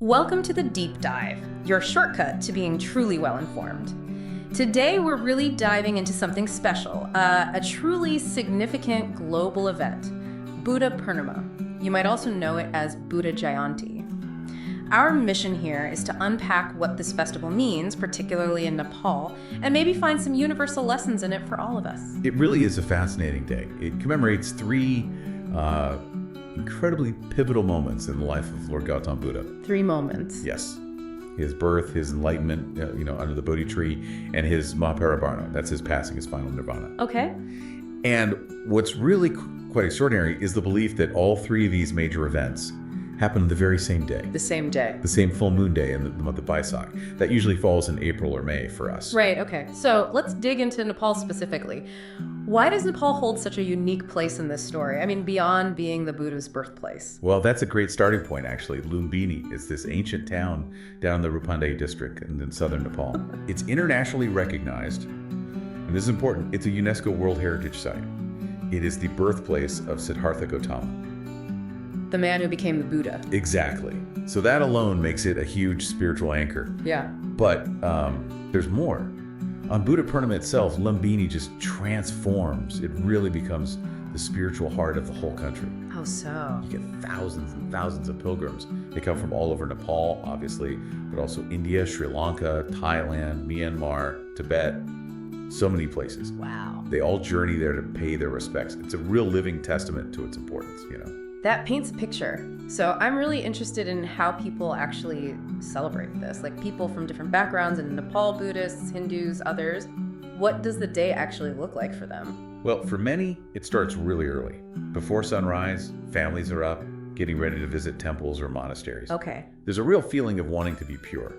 Welcome to the Deep Dive, your shortcut to being truly well-informed. Today, we're really diving into something special, a truly significant global event, Buddha Purnima. You might also know it as Buddha Jayanti. Our mission here is to unpack what this festival means, particularly in Nepal, and maybe find some universal lessons in it for all of us. It really is a fascinating day. It commemorates three incredibly pivotal moments in the life of Lord Gautam Buddha. 3 moments. Yes. His birth, his enlightenment, under the Bodhi tree, and his Mahaparinibbana. That's his passing, his final nirvana. Okay. And what's really quite extraordinary is the belief that all 3 of these major events happen the very same day. The same day. The same full moon day in the month of Baisakh. That usually falls in April or May for us. Right, okay. So let's dig into Nepal specifically. Why does Nepal hold such a unique place in this story? I mean, beyond being the Buddha's birthplace. Well, that's a great starting point, actually. Lumbini is this ancient town down in the Rupandai district in southern Nepal. It's internationally recognized, and this is important, it's a UNESCO World Heritage Site. It is the birthplace of Siddhartha Gautama. The man who became the Buddha. Exactly. So that alone makes it a huge spiritual anchor. Yeah. But there's more. On Buddha Purnima itself, Lumbini just transforms. It really becomes the spiritual heart of the whole country. How so? You get thousands and thousands of pilgrims. They come from all over Nepal, obviously, but also India, Sri Lanka, Thailand, Myanmar, Tibet, so many places. Wow. They all journey there to pay their respects. It's a real living testament to its importance, That paints a picture. So I'm really interested in how people actually celebrate this. Like people from different backgrounds in Nepal, Buddhists, Hindus, others. What does the day actually look like for them? Well, for many, it starts really early. Before sunrise, families are up, getting ready to visit temples or monasteries. Okay. There's a real feeling of wanting to be pure.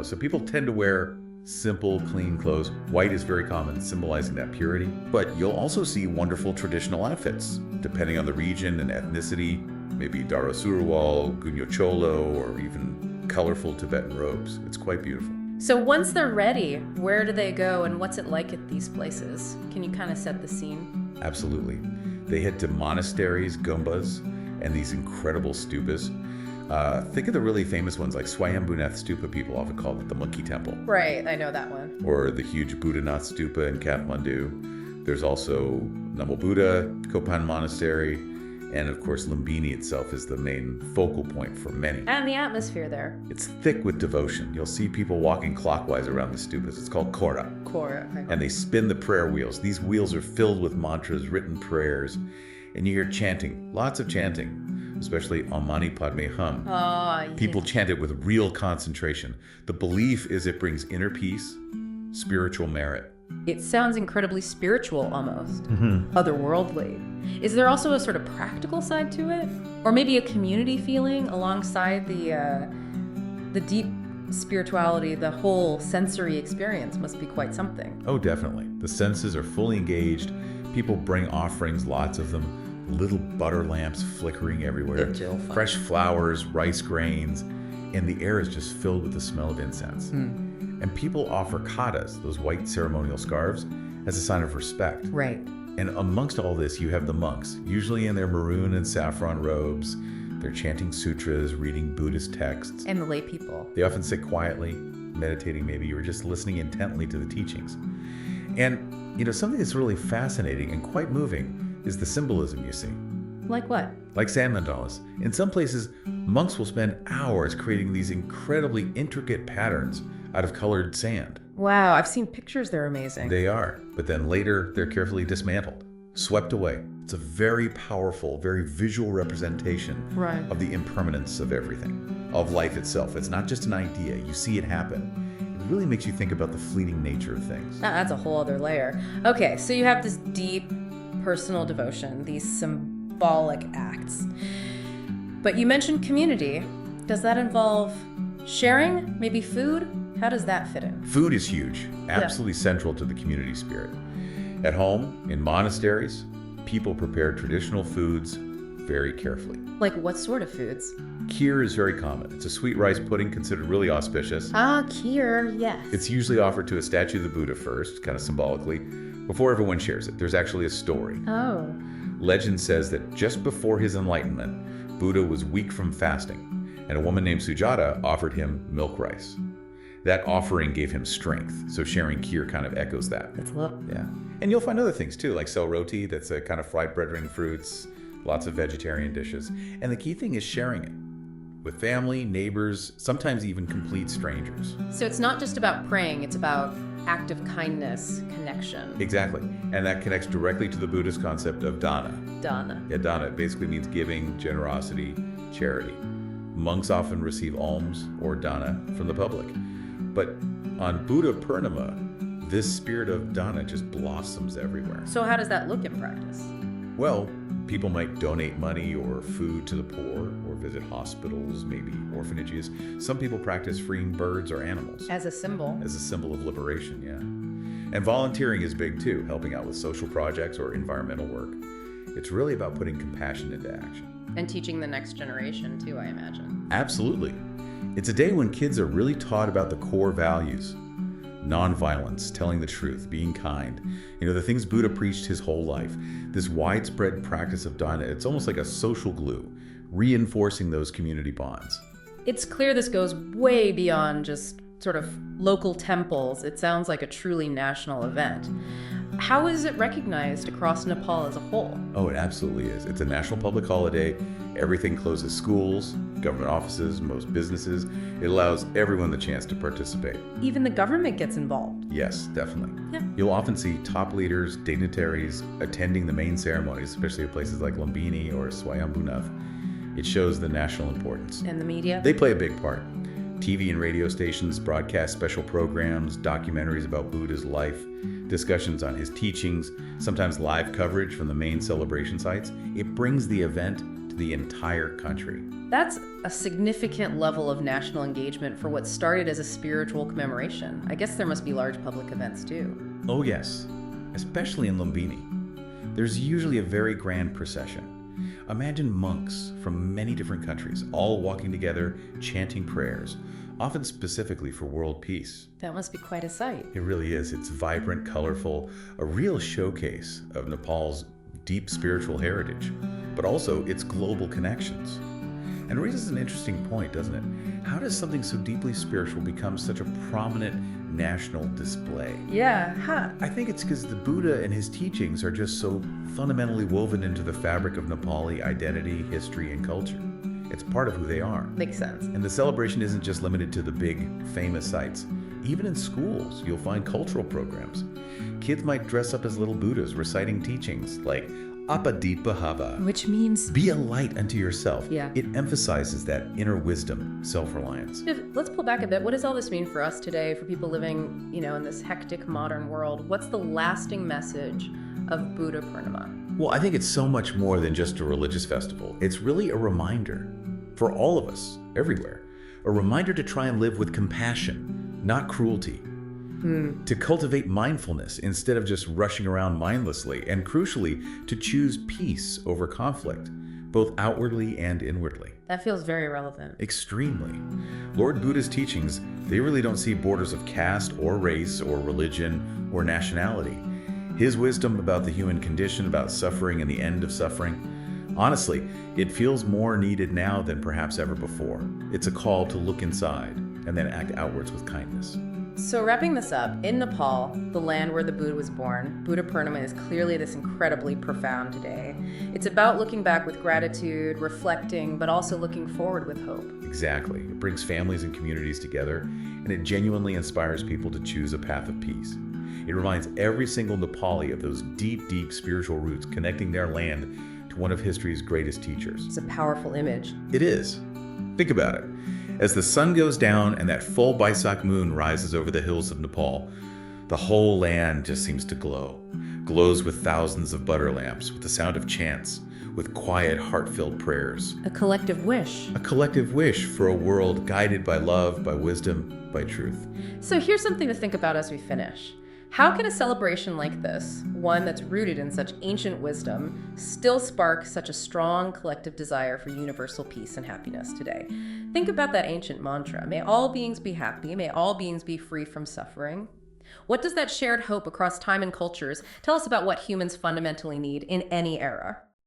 So people tend to wear simple, clean clothes. White is very common, symbolizing that purity. But you'll also see wonderful traditional outfits, depending on the region and ethnicity, maybe Daro Surwal, Gunyo Cholo, or even colorful Tibetan robes. It's quite beautiful. So once they're ready, where do they go and what's it like at these places? Can you kind of set the scene? Absolutely. They head to monasteries, gumbas, and these incredible stupas. Think of the really famous ones like Swayambhunath stupa, people often call it the monkey temple. Right, I know that one. Or the huge Buddhanath stupa in Kathmandu. There's also Namo Buddha, Kopan Monastery, and of course Lumbini itself is the main focal point for many. And the atmosphere there. It's thick with devotion. You'll see people walking clockwise around the stupas. It's called Kora. Kora. Okay. And they spin the prayer wheels. These wheels are filled with mantras, written prayers, and you hear chanting, lots of chanting. Especially Om Mani Padme Hum. Oh, People chant it with real concentration. The belief is it brings inner peace, spiritual merit. It sounds incredibly spiritual almost, otherworldly. Is there also a sort of practical side to it? Or maybe a community feeling alongside the deep spirituality? The whole sensory experience must be quite something. Oh, definitely. The senses are fully engaged. People bring offerings, lots of them. Little butter lamps flickering everywhere, fresh flowers, rice grains, and the air is just filled with the smell of incense. And people offer katas, those white ceremonial scarves, as a sign of respect. Right. And amongst all this, you have the monks, usually in their maroon and saffron robes. They're chanting sutras, reading Buddhist texts. And the lay people. They often sit quietly, meditating maybe, or just listening intently to the teachings. And, something that's really fascinating and quite moving is the symbolism you see. Like what? Like sand mandalas. In some places, monks will spend hours creating these incredibly intricate patterns out of colored sand. Wow, I've seen pictures, they're amazing. They are, but then later they're carefully dismantled, swept away. It's a very powerful, very visual representation of the impermanence of everything, of life itself. It's not just an idea, you see it happen. It really makes you think about the fleeting nature of things. That's a whole other layer. Okay, so you have this deep personal devotion, these symbolic acts. But you mentioned community. Does that involve sharing, maybe food? How does that fit in? Food is huge, absolutely central to the community spirit. At home, in monasteries, people prepare traditional foods very carefully. Like what sort of foods? Kheer is very common. It's a sweet rice pudding considered really auspicious. Ah, kheer, yes. It's usually offered to a statue of the Buddha first, kind of symbolically, before everyone shares it. There's actually a story. Oh. Legend says that just before his enlightenment, Buddha was weak from fasting, and a woman named Sujata offered him milk rice. That offering gave him strength, so sharing kheer kind of echoes that. That's love. Yeah. And you'll find other things too, like sel roti, that's a kind of fried bread ring fruits, lots of vegetarian dishes. And the key thing is sharing it with family, neighbors, sometimes even complete strangers. So it's not just about praying, it's about act of kindness, connection. Exactly. And that connects directly to the Buddhist concept of dana. Dana. Yeah, dana basically means giving, generosity, charity. Monks often receive alms or dana from the public. But on Buddha Purnima, this spirit of dana just blossoms everywhere. So how does that look in practice? Well, people might donate money or food to the poor or visit hospitals, maybe orphanages. Some people practice freeing birds or animals. As a symbol. As a symbol of liberation, yeah. And volunteering is big too, helping out with social projects or environmental work. It's really about putting compassion into action. And teaching the next generation too, I imagine. Absolutely. It's a day when kids are really taught about the core values. Nonviolence, telling the truth, being kind. The things Buddha preached his whole life. This widespread practice of dana, it's almost like a social glue, reinforcing those community bonds. It's clear this goes way beyond just sort of local temples. It sounds like a truly national event. How is it recognized across Nepal as a whole? Oh, it absolutely is. It's a national public holiday. Everything closes: schools, government offices, most businesses. It allows everyone the chance to participate. Even the government gets involved. Yes, definitely. Yeah. You'll often see top leaders, dignitaries attending the main ceremonies, especially at places like Lumbini or Swayambhunath. It shows the national importance. And the media? They play a big part. TV and radio stations broadcast special programs, documentaries about Buddha's life, discussions on his teachings, sometimes live coverage from the main celebration sites. It brings the event to the entire country. That's a significant level of national engagement for what started as a spiritual commemoration. I guess there must be large public events too. Oh yes, especially in Lumbini. There's usually a very grand procession. Imagine monks from many different countries, all walking together, chanting prayers, often specifically for world peace. That must be quite a sight. It really is. It's vibrant, colorful, a real showcase of Nepal's deep spiritual heritage, but also its global connections. And it raises an interesting point, doesn't it? How does something so deeply spiritual become such a prominent national display? Yeah, huh? I think it's because the Buddha and his teachings are just so fundamentally woven into the fabric of Nepali identity, history, and culture. It's part of who they are. Makes sense. And the celebration isn't just limited to the big, famous sites. Even in schools, you'll find cultural programs. Kids might dress up as little Buddhas reciting teachings like Apadipahava, Which means... be a light unto yourself. Yeah. It emphasizes that inner wisdom, self-reliance. Let's pull back a bit. What does all this mean for us today, for people living, in this hectic modern world? What's the lasting message of Buddha Purnima? Well, I think it's so much more than just a religious festival. It's really a reminder for all of us, everywhere. A reminder to try and live with compassion, not cruelty. To cultivate mindfulness instead of just rushing around mindlessly, and crucially, to choose peace over conflict, both outwardly and inwardly. That feels very relevant. Extremely. Lord Buddha's teachings, they really don't see borders of caste or race or religion or nationality. His wisdom about the human condition, about suffering and the end of suffering, honestly, it feels more needed now than perhaps ever before. It's a call to look inside and then act outwards with kindness. So wrapping this up, in Nepal, the land where the Buddha was born, Buddha Purnima is clearly this incredibly profound day. It's about looking back with gratitude, reflecting, but also looking forward with hope. Exactly. It brings families and communities together, and it genuinely inspires people to choose a path of peace. It reminds every single Nepali of those deep, deep spiritual roots connecting their land to one of history's greatest teachers. It's a powerful image. It is. Think about it. As the sun goes down and that full Baisak moon rises over the hills of Nepal, the whole land just seems to glow. Glows with thousands of butter lamps, with the sound of chants, with quiet, heart-filled prayers. A collective wish. A collective wish for a world guided by love, by wisdom, by truth. So here's something to think about as we finish. How can a celebration like this, one that's rooted in such ancient wisdom, still spark such a strong collective desire for universal peace and happiness today? Think about that ancient mantra. May all beings be happy. May all beings be free from suffering. What does that shared hope across time and cultures tell us about what humans fundamentally need in any era?